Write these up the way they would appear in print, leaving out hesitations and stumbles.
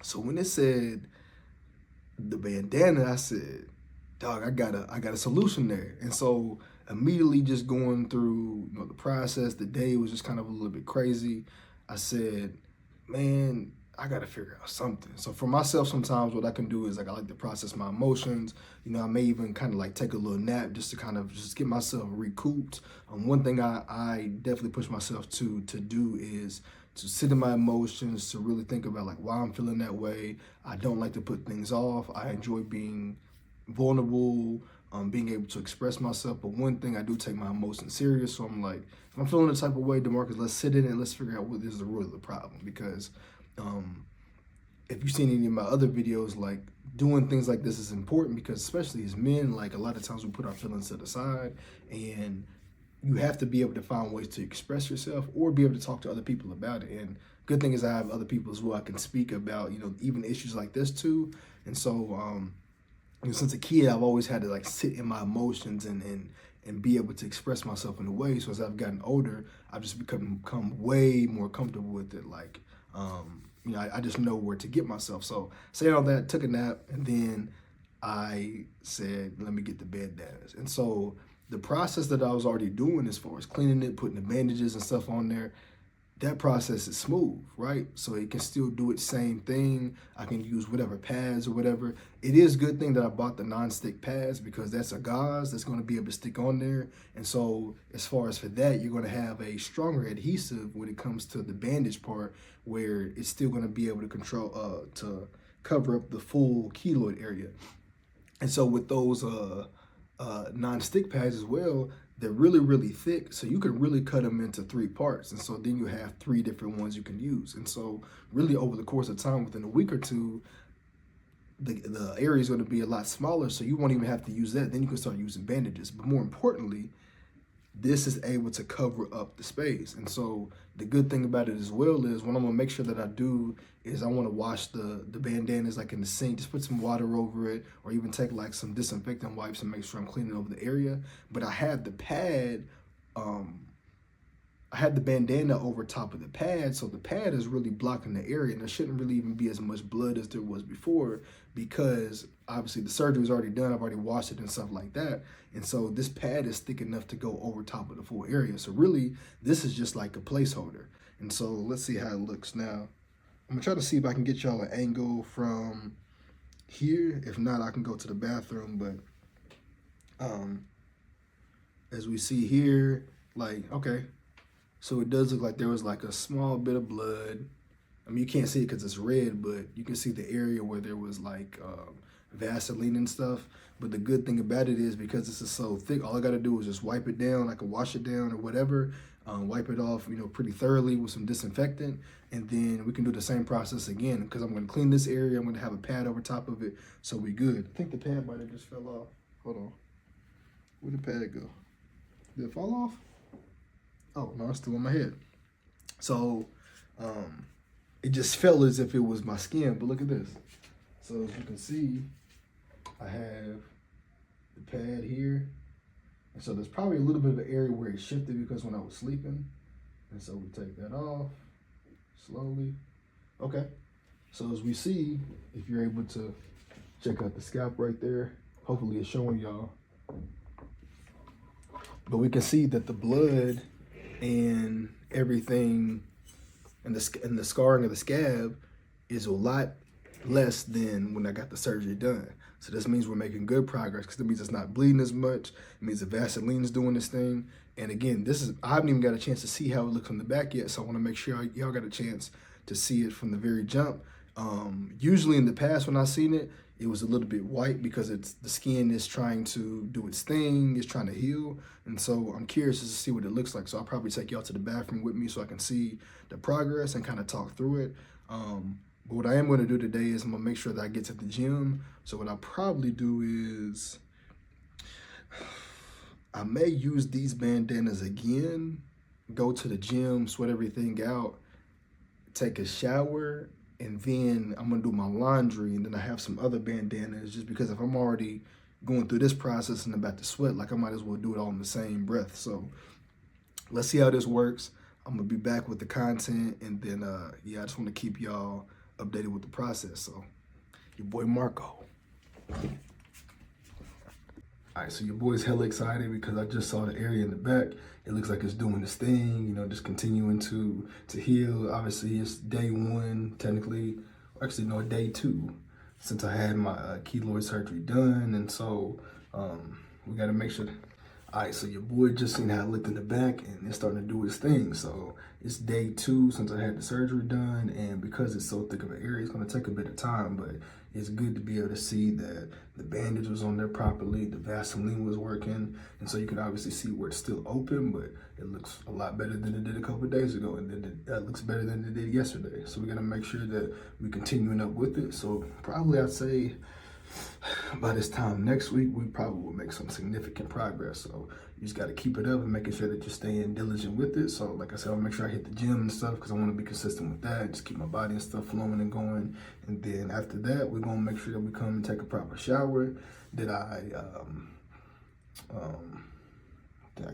So when it said the bandana, I said, dog, I got a solution there. And so immediately just going through, the process, the day was just kind of a little bit crazy. I said, man, I got to figure out something. So for myself, sometimes what I can do is like I like to process my emotions. I may even kind of like take a little nap just to kind of just get myself recouped. One thing I definitely push myself to do is to sit in my emotions, to really think about like why I'm feeling that way. I don't like to put things off. I enjoy being vulnerable, being able to express myself. But one thing, I do take my emotions serious. So I'm like, if I'm feeling the type of way, DeMarcus, let's sit in it and let's figure out what is the root of the problem. Because if you've seen any of my other videos, like doing things like this is important because especially as men, like a lot of times we put our feelings to the side, and you have to be able to find ways to express yourself or be able to talk to other people about it. And good thing is I have other people as well I can speak about, even issues like this too. And so, since a kid, I've always had to like sit in my emotions and be able to express myself in a way. So as I've gotten older, I've just become way more comfortable with it. Like, I just know where to get myself. So saying all that, took a nap, and then I said, let me get the bandanas. And so the process that I was already doing as far as cleaning it, putting the bandages and stuff on there, that process is smooth, right? So it can still do its same thing. I can use whatever pads or whatever. It is a good thing that I bought the non-stick pads because that's a gauze that's going to be able to stick on there. And so as far as for that, you're going to have a stronger adhesive when it comes to the bandage part, where it's still going to be able to control, to cover up the full keloid area. And so with those non-stick pads as well, they're really, really thick, so you can really cut them into 3 parts. And so then you have 3 different ones you can use. And so really over the course of time, within a week or two, the area is going to be a lot smaller, so you won't even have to use that. Then you can start using bandages. But more importantly, this is able to cover up the space. And so the good thing about it as well is what I'm gonna make sure that I do is I wanna wash the bandanas like in the sink, just put some water over it, or even take like some disinfectant wipes and make sure I'm cleaning over the area. But I had the pad, I had the bandana over top of the pad, so the pad is really blocking the area, and there shouldn't really even be as much blood as there was before because obviously the surgery was already done. I've already washed it and stuff like that. And so this pad is thick enough to go over top of the full area. So really, this is just like a placeholder. And so let's see how it looks now. I'm gonna try to see if I can get y'all an angle from here. If not, I can go to the bathroom. But as we see here, like, okay. So it does look like there was like a small bit of blood. I mean, you can't see it because it's red, but you can see the area where there was like Vaseline and stuff. But the good thing about it is because this is so thick, all I got to do is just wipe it down. I can wash it down or whatever, wipe it off, pretty thoroughly with some disinfectant. And then we can do the same process again because I'm going to clean this area. I'm going to have a pad over top of it. So we good. I think the pad might have just fell off. Hold on. Where'd the pad go? Did it fall off? Oh, no, it's still on my head. So it just felt as if it was my skin, but look at this. So as you can see, I have the pad here. And so there's probably a little bit of an area where it shifted because when I was sleeping. And so we take that off slowly. Okay. So as we see, if you're able to check out the scalp right there, hopefully it's showing y'all. But we can see that the blood and everything and the scarring of the scab is a lot less than when I got the surgery done. So this means we're making good progress because it means it's not bleeding as much. It means the Vaseline's doing this thing. And again, I haven't even got a chance to see how it looks from the back yet. So I want to make sure y'all got a chance to see it from the very jump. Usually in the past when I've seen it, it was a little bit white because the skin is trying to do its thing, it's trying to heal. And so I'm curious to see what it looks like. So I'll probably take y'all to the bathroom with me so I can see the progress and kind of talk through it. But what I am going to do today is I'm going to make sure that I get to the gym. So what I'll probably do is I may use these bandanas again, go to the gym, sweat everything out, take a shower, and then I'm gonna do my laundry, and then I have some other bandanas just because if I'm already going through this process and about to sweat, like I might as well do it all in the same breath. So let's see how this works. I'm gonna be back with the content, and then yeah, I just want to keep y'all updated with the process. So your boy Marco. All right, so your boy's hella excited because I just saw the area in the back. It looks like it's doing its thing, you know, just continuing to heal. Obviously, it's day 1, technically, actually, no, day 2, since I had my keloid surgery done. And so we got to make sure. All right, so your boy just seen how it looked in the back, and it's starting to do its thing. So it's day 2 since I had the surgery done, and because it's so thick of an area, it's going to take a bit of time, but it's good to be able to see that the bandage was on there properly, the Vaseline was working, and so you can obviously see where it's still open, but it looks a lot better than it did a couple of days ago, and then it looks better than it did yesterday. So we're going to make sure that we're continuing up with it. So probably I'd say by this time next week, we probably will make some significant progress. So you just got to keep it up and making sure that you're staying diligent with it. So like I said, I'll make sure I hit the gym and stuff because I want to be consistent with that. Just keep my body and stuff flowing and going. And then after that, we're going to make sure that we come and take a proper shower. That I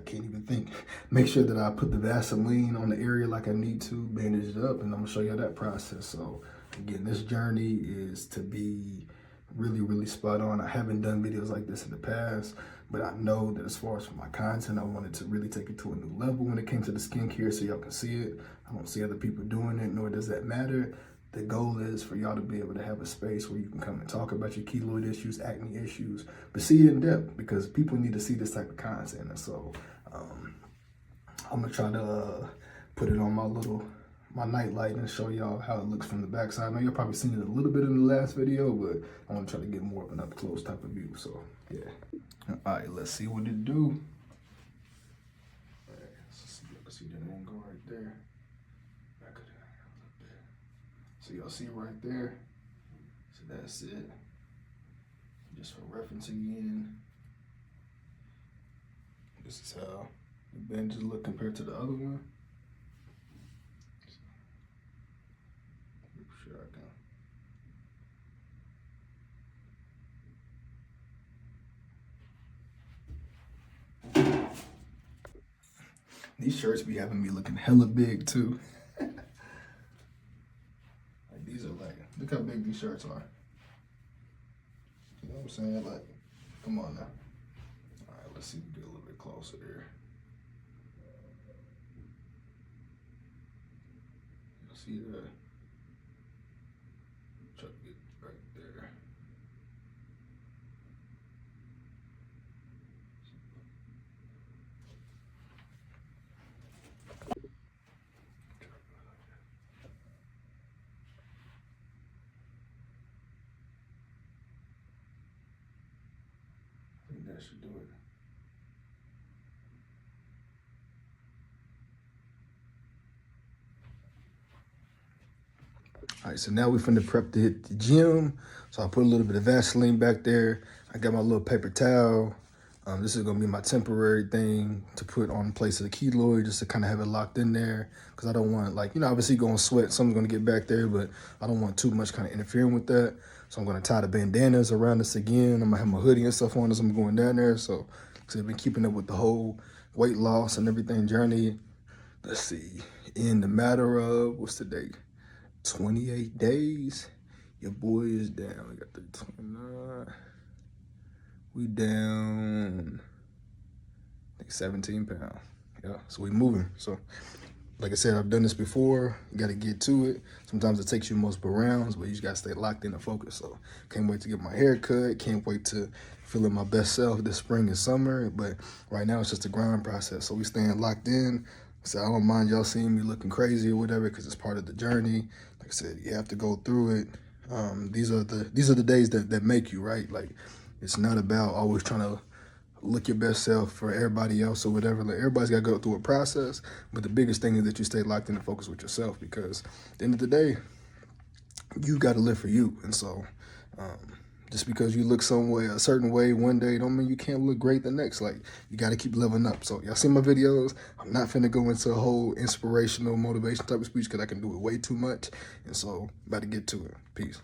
can't even think. Make sure that I put the Vaseline on the area like I need to, bandage it up, and I'm going to show you that process. So again, this journey is to be really, really spot on. I haven't done videos like this in the past, but I know that as far as for my content, I wanted to really take it to a new level when it came to the skincare so y'all can see it. I don't see other people doing it, nor does that matter. The goal is for y'all to be able to have a space where you can come and talk about your keloid issues, acne issues, but see it in depth because people need to see this type of content. And so I'm gonna try to put it on my night light and show y'all how it looks from the backside. I know y'all probably seen it a little bit in the last video, but I want to try to get more of an up close type of view. So yeah. All right, let's see what it do. All right, let's see that angle right there. Back of that a little bit. So y'all see right there. So that's it. Just for reference again. This is how the bandages look compared to the other one. These shirts be having me looking hella big too. Like these are like, look how big these shirts are. You know what I'm saying? Like, come on now. All right, let's see if we get a little bit closer there. You see that? Try to get right there. That should do it. All right, so now we finna prep to hit the gym. So I put a little bit of Vaseline back there. I got my little paper towel. This is gonna be my temporary thing to put on place of the keloid, just to kind of have it locked in there. Cause I don't want, like, you know, obviously gonna sweat, something's gonna get back there, but I don't want too much kind of interfering with that. So I'm gonna tie the bandanas around this again. I'm gonna have my hoodie and stuff on as I'm going down there. So I've been keeping up with the whole weight loss and everything journey. Let's see, in the matter of, what's the date? 28 days, your boy is down. We got the 29. We down, I think 17 pounds. Yeah, so we moving. So like I said, I've done this before. You got to get to it. Sometimes it takes you multiple rounds, but you just got to stay locked in and focused. So can't wait to get my hair cut. Can't wait to feel my best self this spring and summer. But right now it's just a grind process. So we staying locked in. So I don't mind y'all seeing me looking crazy or whatever, because it's part of the journey. Like I said, you have to go through it. These are the days that make you, right? Like, it's not about always trying to look your best self for everybody else or whatever. Like, everybody's got to go through a process, but the biggest thing is that you stay locked in and focused with yourself, because at the end of the day, you got to live for you. And so just because you look some way, a certain way one day, don't mean you can't look great the next. Like, you got to keep leveling up. So y'all see my videos. I'm not finna go into a whole inspirational motivation type of speech because I can do it way too much. And so about to get to it. Peace.